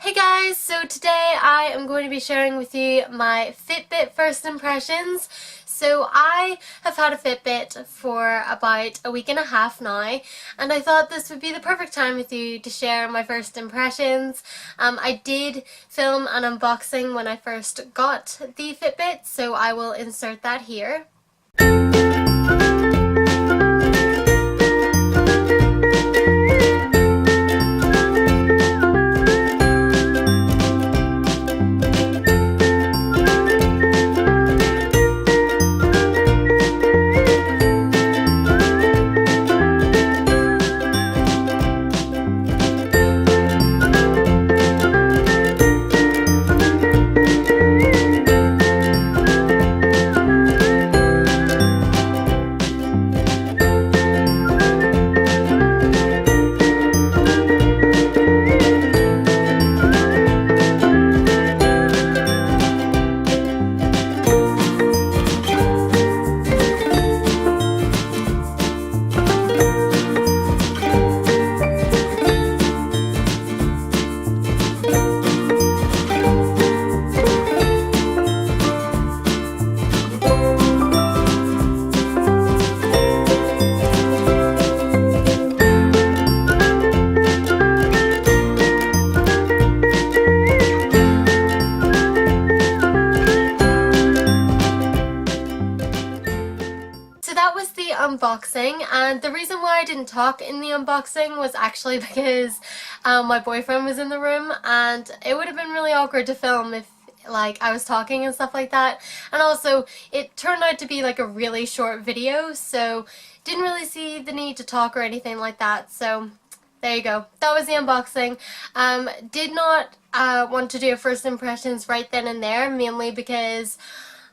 Hey guys, so today I am going to be sharing with you my Fitbit first impressions. So I have had a Fitbit for about a week and a half now, and I thought this would be the perfect time with you to share my first impressions. I did film an unboxing when I first got the Fitbit, so I will insert that here. That was the unboxing, and the reason why I didn't talk in the unboxing was actually because my boyfriend was in the room, and it would have been really awkward to film if I was talking and stuff like that. And also it turned out to be like a really short video, so didn't really see the need to talk or anything like that. So there you go, that was the unboxing. Did not want to do a first impressions right then and there, mainly because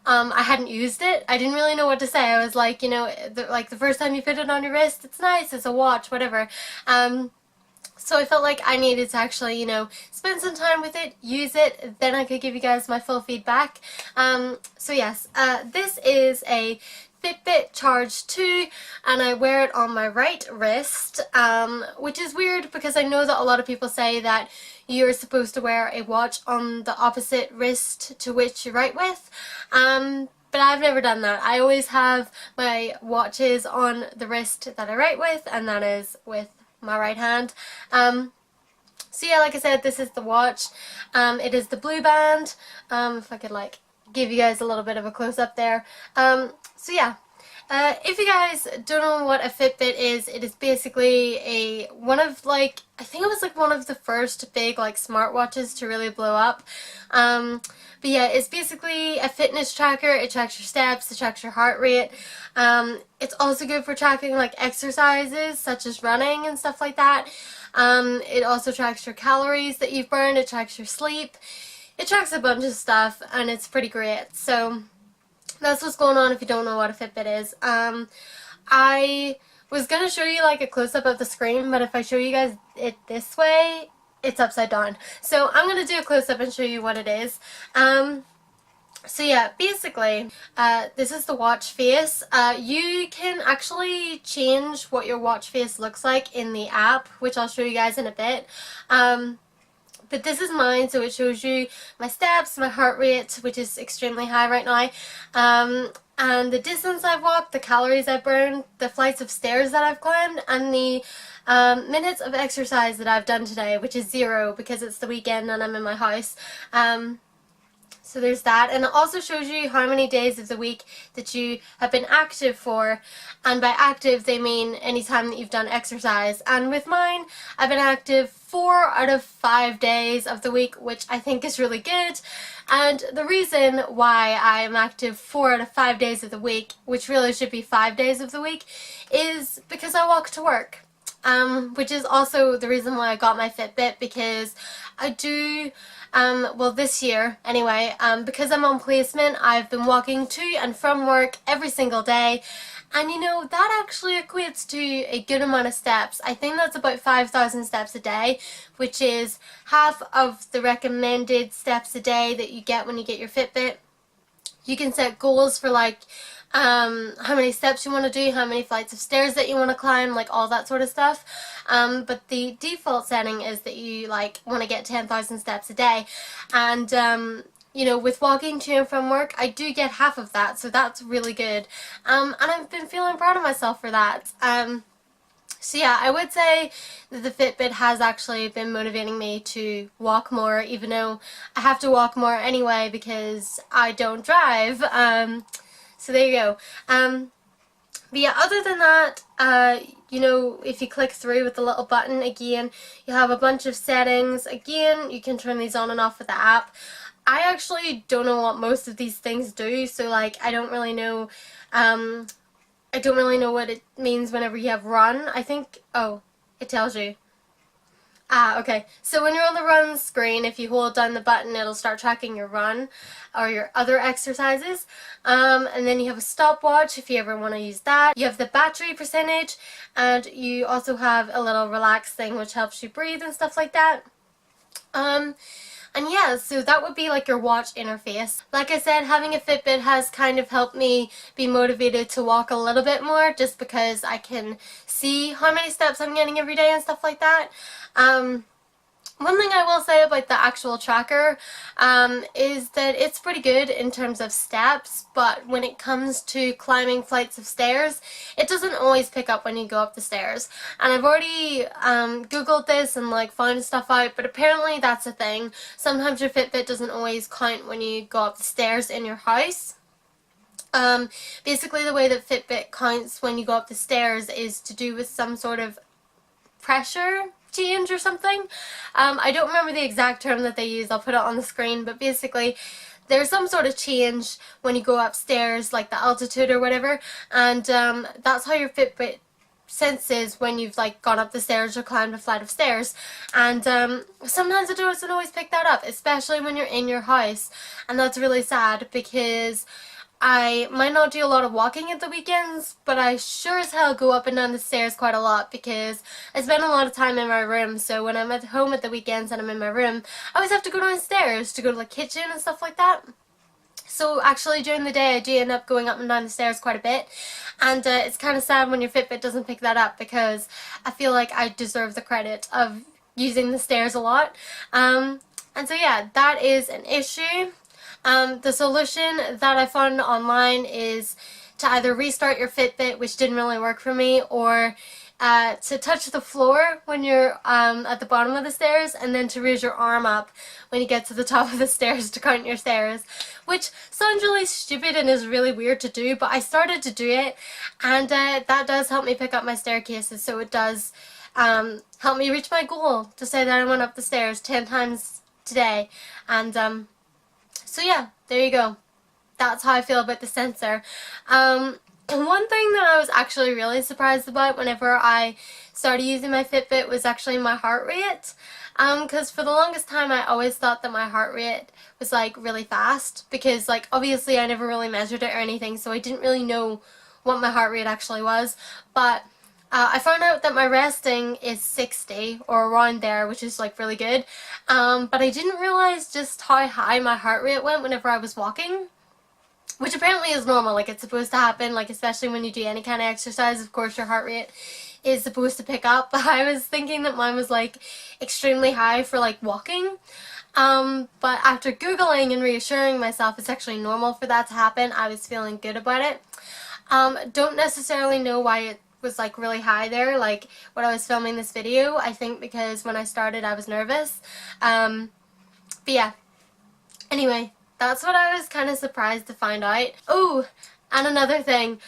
I hadn't used it. I didn't really know what to say. I was like, you know, the first time you put it on your wrist, it's nice, it's a watch, whatever. So I felt like I needed to actually, you know, spend some time with it, use it, then I could give you guys my full feedback. So yes, this is a Fitbit Charge 2, and I wear it on my right wrist, which is weird because I know that a lot of people say that you're supposed to wear a watch on the opposite wrist to which you write with, but I've never done that. I always have my watches on the wrist that I write with, and that is with my right hand. So yeah, like I said, this is the watch. It is the blue band. If I could give you guys a little bit of a close-up there. So yeah, if you guys don't know what a Fitbit is, it is basically one of I think it was one of the first big smartwatches to really blow up. But yeah, it's basically a fitness tracker. It tracks your steps, it tracks your heart rate. It's also good for tracking exercises such as running and stuff like that. It also tracks your calories that you've burned, it tracks your sleep. It tracks a bunch of stuff, and it's pretty great. So that's what's going on if you don't know what a Fitbit is. I was going to show you a close-up of the screen, but if I show you guys it this way, it's upside down. So I'm going to do a close-up and show you what it is. So yeah, basically, this is the watch face. You can actually change what your watch face looks like in the app, which I'll show you guys in a bit. But this is mine, so it shows you my steps, my heart rate, which is extremely high right now, and the distance I've walked, the calories I've burned, the flights of stairs that I've climbed, and the minutes of exercise that I've done today, which is 0 because it's the weekend and I'm in my house. So there's that, and it also shows you how many days of the week that you have been active for, and by active they mean any time that you've done exercise. And with mine, I've been active 4 out of 5 days of the week, which I think is really good. And the reason why I am active 4 out of 5 days of the week, which really should be 5 days of the week, is because I walk to work. Which is also the reason why I got my Fitbit, because I do, well this year anyway, because I'm on placement, I've been walking to and from work every single day, and you know, that actually equates to a good amount of steps. I think that's about 5,000 steps a day, which is half of the recommended steps a day that you get when you get your Fitbit. You can set goals for how many steps you want to do, how many flights of stairs that you want to climb, like all that sort of stuff. But the default setting is that you like want to get 10,000 steps a day, and you know, with walking to and from work, I do get half of that, so that's really good. And I've been feeling proud of myself for that. So yeah, I would say that the Fitbit has actually been motivating me to walk more, even though I have to walk more anyway because I don't drive. So there you go. But yeah, other than that, you know, if you click through with the little button again, you have a bunch of settings. Again, you can turn these on and off with the app. I actually don't know what most of these things do, so like I don't really know what it means whenever you have run. I think, oh, it tells you. Okay. So when you're on the run screen, if you hold down the button, it'll start tracking your run or your other exercises. And then you have a stopwatch if you ever want to use that. You have the battery percentage, and you also have a little relax thing which helps you breathe and stuff like that. And yeah, so that would be like your watch interface. Like I said, having a Fitbit has kind of helped me be motivated to walk a little bit more, just because I can see how many steps I'm getting every day and stuff like that. One thing I will say about the actual tracker is that it's pretty good in terms of steps, but when it comes to climbing flights of stairs, it doesn't always pick up when you go up the stairs. And I've already googled this and like found stuff out, but apparently that's a thing. Sometimes your Fitbit doesn't always count when you go up the stairs in your house. Basically the way that Fitbit counts when you go up the stairs is to do with some sort of pressure change or something. I don't remember the exact term that they use. I'll put it on the screen, but basically there's some sort of change when you go upstairs, like the altitude or whatever, and that's how your Fitbit senses when you've like gone up the stairs or climbed a flight of stairs. And sometimes it doesn't always pick that up, especially when you're in your house, and that's really sad because I might not do a lot of walking at the weekends, but I sure as hell go up and down the stairs quite a lot because I spend a lot of time in my room. So when I'm at home at the weekends and I'm in my room, I always have to go downstairs to go to the kitchen and stuff like that. So actually during the day I do end up going up and down the stairs quite a bit, and it's kind of sad when your Fitbit doesn't pick that up because I feel like I deserve the credit of using the stairs a lot. And so yeah, that is an issue. The solution that I found online is to either restart your Fitbit, which didn't really work for me, or to touch the floor when you're at the bottom of the stairs, and then to raise your arm up when you get to the top of the stairs to count your stairs, which sounds really stupid and is really weird to do, but I started to do it, and that does help me pick up my staircases, so it does help me reach my goal to say that I went up the stairs 10 times today. And so yeah, there you go. That's how I feel about the sensor. One thing that I was actually really surprised about whenever I started using my Fitbit was actually my heart rate. Because for the longest time I always thought that my heart rate was like really fast, because like obviously I never really measured it or anything, so I didn't really know what my heart rate actually was. But I found out that my resting is 60 or around there, which is like really good. But I didn't realize just how high my heart rate went whenever I was walking, which apparently is normal. Like it's supposed to happen, like especially when you do any kind of exercise, of course your heart rate is supposed to pick up. But I was thinking that mine was like extremely high for like walking. But after Googling and reassuring myself it's actually normal for that to happen, I was feeling good about it. Don't necessarily know why it was like really high there, like when I was filming this video. I think because when I started I was nervous. But yeah, anyway, that's what I was kind of surprised to find out. Oh, and another thing,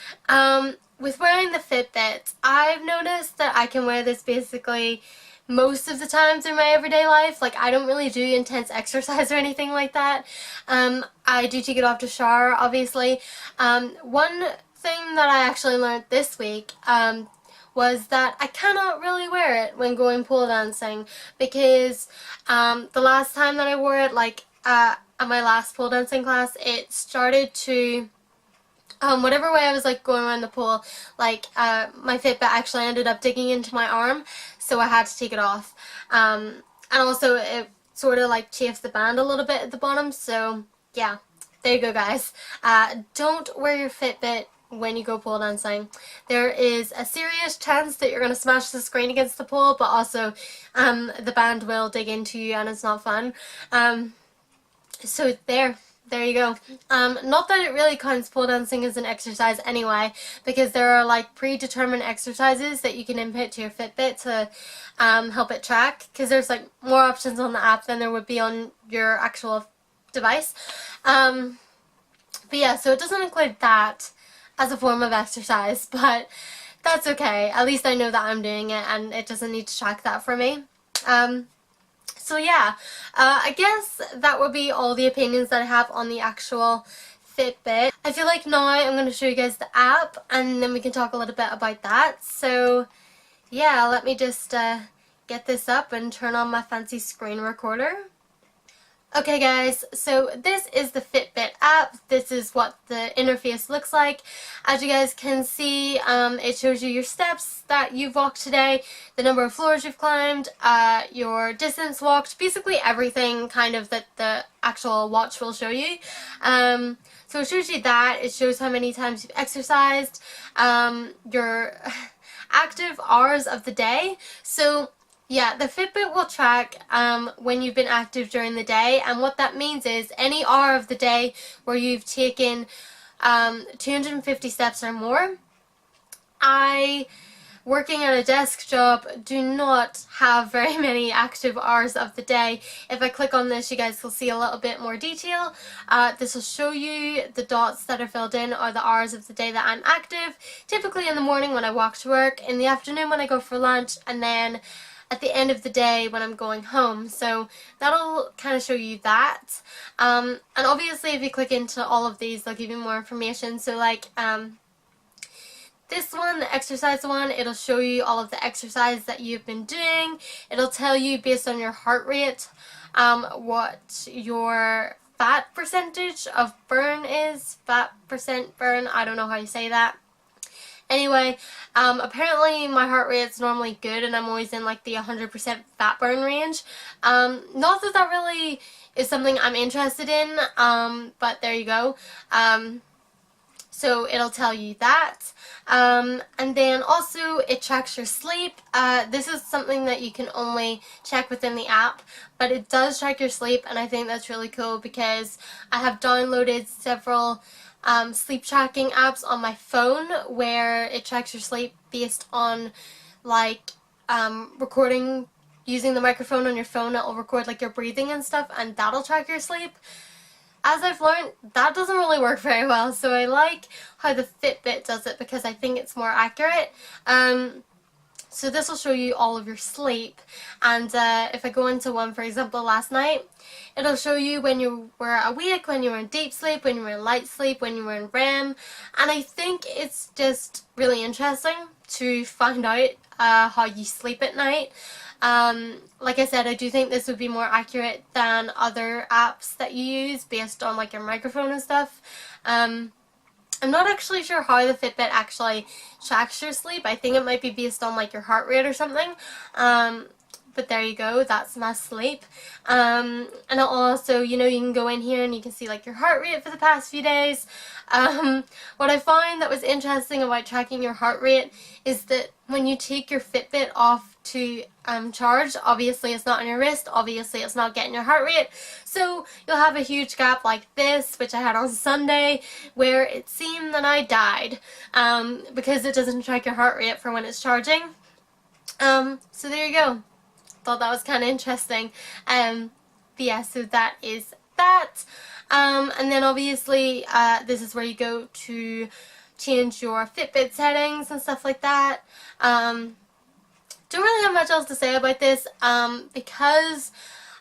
with wearing the Fitbit, I've noticed that I can wear this basically most of the times in my everyday life. Like I don't really do intense exercise or anything like that. I do take it off to shower, obviously. One thing that I actually learned this week was that I cannot really wear it when going pole dancing, because the last time that I wore it, like at my last pole dancing class, it started to whatever way I was like going around the pole, like my Fitbit actually ended up digging into my arm, so I had to take it off. And also it sort of like chafed the band a little bit at the bottom, so yeah, there you go, guys. Don't wear your Fitbit when you go pole dancing. There is a serious chance that you're going to smash the screen against the pole, but also the band will dig into you and it's not fun. So there you go. Not that it really counts pole dancing as an exercise anyway, because there are like predetermined exercises that you can input to your Fitbit to help it track, because there's like more options on the app than there would be on your actual device. But yeah, so it doesn't include that as a form of exercise, but that's okay. At least I know that I'm doing it and it doesn't need to track that for me. So yeah, I guess that would be all the opinions that I have on the actual Fitbit. I feel like now I'm going to show you guys the app and then we can talk a little bit about that. So yeah, let me just get this up and turn on my fancy screen recorder. Okay guys, so this is the Fitbit app. This is what the interface looks like. As you guys can see, it shows you your steps that you've walked today, the number of floors you've climbed, your distance walked, basically everything kind of that the actual watch will show you. So it shows you that, it shows how many times you've exercised, your active hours of the day. So yeah, the Fitbit will track when you've been active during the day, and what that means is any hour of the day where you've taken 250 steps or more. Working at a desk job, do not have very many active hours of the day. If I click on this, you guys will see a little bit more detail. This will show you the dots that are filled in are the hours of the day that I'm active. Typically in the morning when I walk to work, in the afternoon when I go for lunch, and then at the end of the day when I'm going home. So that'll kind of show you that. And obviously if you click into all of these, they'll give you more information. So like this one, the exercise one, it'll show you all of the exercise that you've been doing. It'll tell you based on your heart rate what your fat percentage of burn is. Fat percent burn, I don't know how you say that. Anyway, apparently my heart rate's normally good and I'm always in like the 100% fat burn range. Not that that really is something I'm interested in, but there you go. So it'll tell you that. And then also it tracks your sleep. This is something that you can only check within the app, but it does track your sleep, and I think that's really cool because I have downloaded several sleep tracking apps on my phone where it tracks your sleep based on like recording using the microphone on your phone. It will record like your breathing and stuff, and that'll track your sleep. As I've learned, that doesn't really work very well, so I like how the Fitbit does it because I think it's more accurate. So this will show you all of your sleep, and if I go into one, for example, last night, it'll show you when you were awake, when you were in deep sleep, when you were in light sleep, when you were in REM, and I think it's just really interesting to find out how you sleep at night. Like I said, I do think this would be more accurate than other apps that you use based on like your microphone and stuff. I'm not actually sure how the Fitbit actually tracks your sleep. I think it might be based on like your heart rate or something. But there you go, that's my sleep. And it'll also, you know, you can go in here and you can see like your heart rate for the past few days. What I find that was interesting about tracking your heart rate is that when you take your Fitbit off to charge, obviously it's not on your wrist, obviously it's not getting your heart rate, so you'll have a huge gap like this, which I had on Sunday, where it seemed that I died because it doesn't track your heart rate for when it's charging. So there you go. Thought that was kind of interesting. But yeah, so that is that. And then obviously this is where you go to change your Fitbit settings and stuff like that. Don't really have much else to say about this because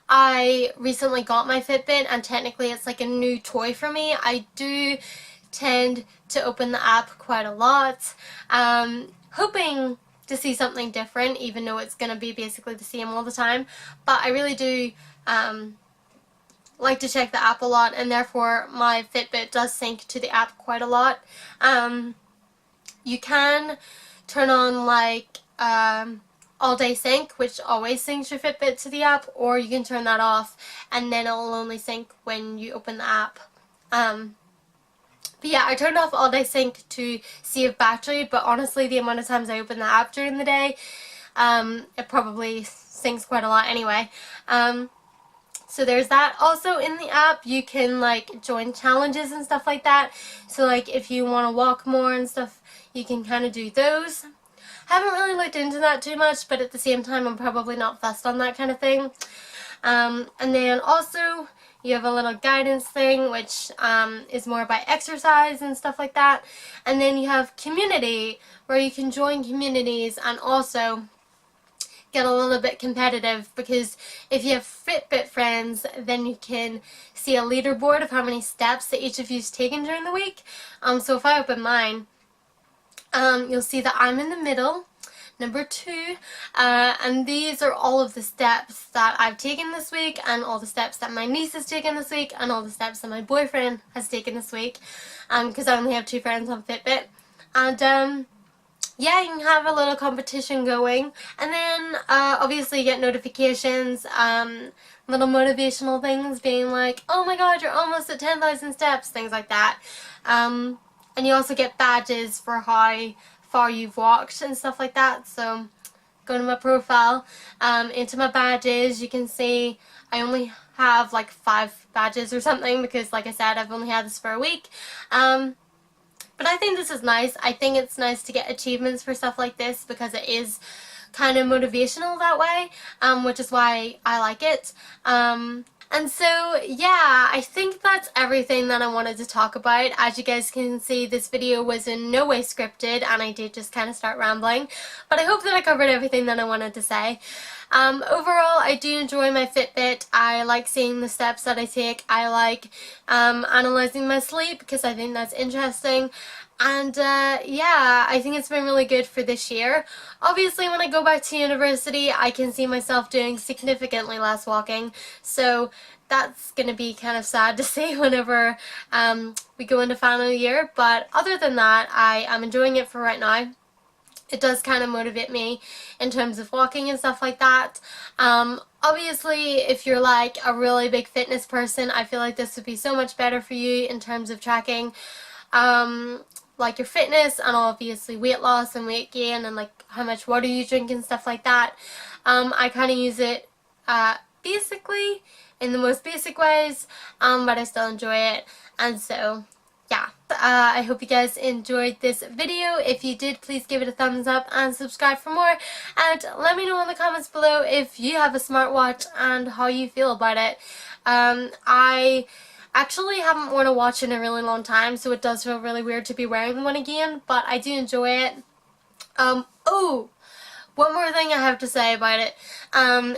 I recently got my Fitbit and technically it's like a new toy for me. I do tend to open the app quite a lot, hoping to see something different, even though it's going to be basically the same all the time. But I really do like to check the app a lot, and therefore my Fitbit does sync to the app quite a lot. You can turn on like all day sync, which always syncs your Fitbit to the app, or you can turn that off and then it'll only sync when you open the app. But yeah, I turned off all day sync to save battery, but honestly the amount of times I open the app during the day, it probably syncs quite a lot anyway. So there's that. Also in the app you can like join challenges and stuff like that. So like if you want to walk more and stuff, you can kind of do those. Haven't really looked into that too much, but at the same time I'm probably not fussed on that kind of thing. And then also you have a little guidance thing, which is more about exercise and stuff like that. And then you have community, where you can join communities and also get a little bit competitive, because if you have Fitbit friends, then you can see a leaderboard of how many steps that each of you's taken during the week. So if I open mine, you'll see that I'm in the middle, number 2, and these are all of the steps that I've taken this week, and all the steps that my niece has taken this week, and all the steps that my boyfriend has taken this week, because I only have 2 friends on Fitbit. And yeah, you can have a little competition going, and then obviously you get notifications, little motivational things being like, oh my god, you're almost at 10,000 steps, things like that. And you also get badges for how far you've walked and stuff like that. So go to my profile, into my badges, you can see I only have like 5 badges or something, because like I said, I've only had this for a week. But I think this is nice. I think it's nice to get achievements for stuff like this, because it is kind of motivational that way, which is why I like it. And so yeah, I think that's everything that I wanted to talk about. As you guys can see, this video was in no way scripted, and I did just kind of start rambling, but I hope that I covered everything that I wanted to say. Overall, I do enjoy my Fitbit. I like seeing the steps that I take. I like analysing my sleep, because I think that's interesting. And yeah, I think it's been really good for this year. Obviously, when I go back to university, I can see myself doing significantly less walking, so that's going to be kind of sad to see whenever we go into final year. But other than that, I am enjoying it for right now. It does kind of motivate me in terms of walking and stuff like that. Obviously, if you're like a really big fitness person, I feel like this would be so much better for you in terms of tracking like your fitness, and obviously weight loss and weight gain, and like how much water you drink and stuff like that. I kind of use it basically in the most basic ways, but I still enjoy it. And so yeah, I hope you guys enjoyed this video. If you did, please give it a thumbs up and subscribe for more, and let me know in the comments below if you have a smartwatch and how you feel about it. I actually haven't worn a watch in a really long time, so it does feel really weird to be wearing one again, but I do enjoy it. Oh, one more thing I have to say about it.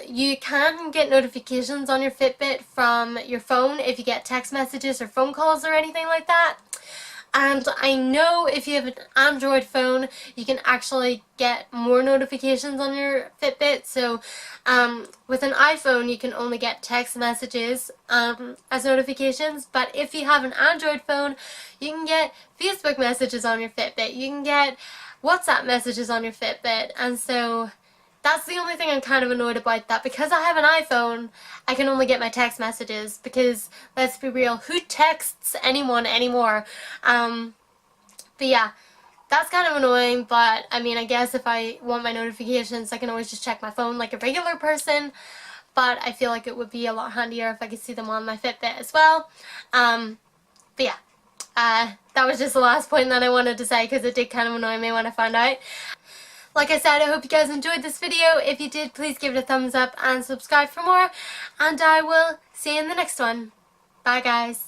You can get notifications on your Fitbit from your phone if you get text messages or phone calls or anything like that. And I know if you have an Android phone, you can actually get more notifications on your Fitbit. So with an iPhone, you can only get text messages as notifications. But if you have an Android phone, you can get Facebook messages on your Fitbit. You can get WhatsApp messages on your Fitbit. And so that's the only thing I'm kind of annoyed about, that because I have an iPhone, I can only get my text messages, because let's be real, who texts anyone anymore? But yeah, that's kind of annoying, but I mean, I guess if I want my notifications, I can always just check my phone like a regular person, but I feel like it would be a lot handier if I could see them on my Fitbit as well. But yeah, that was just the last point that I wanted to say, because it did kind of annoy me when I found out. Like I said, I hope you guys enjoyed this video. If you did, please give it a thumbs up and subscribe for more. And I will see you in the next one. Bye guys.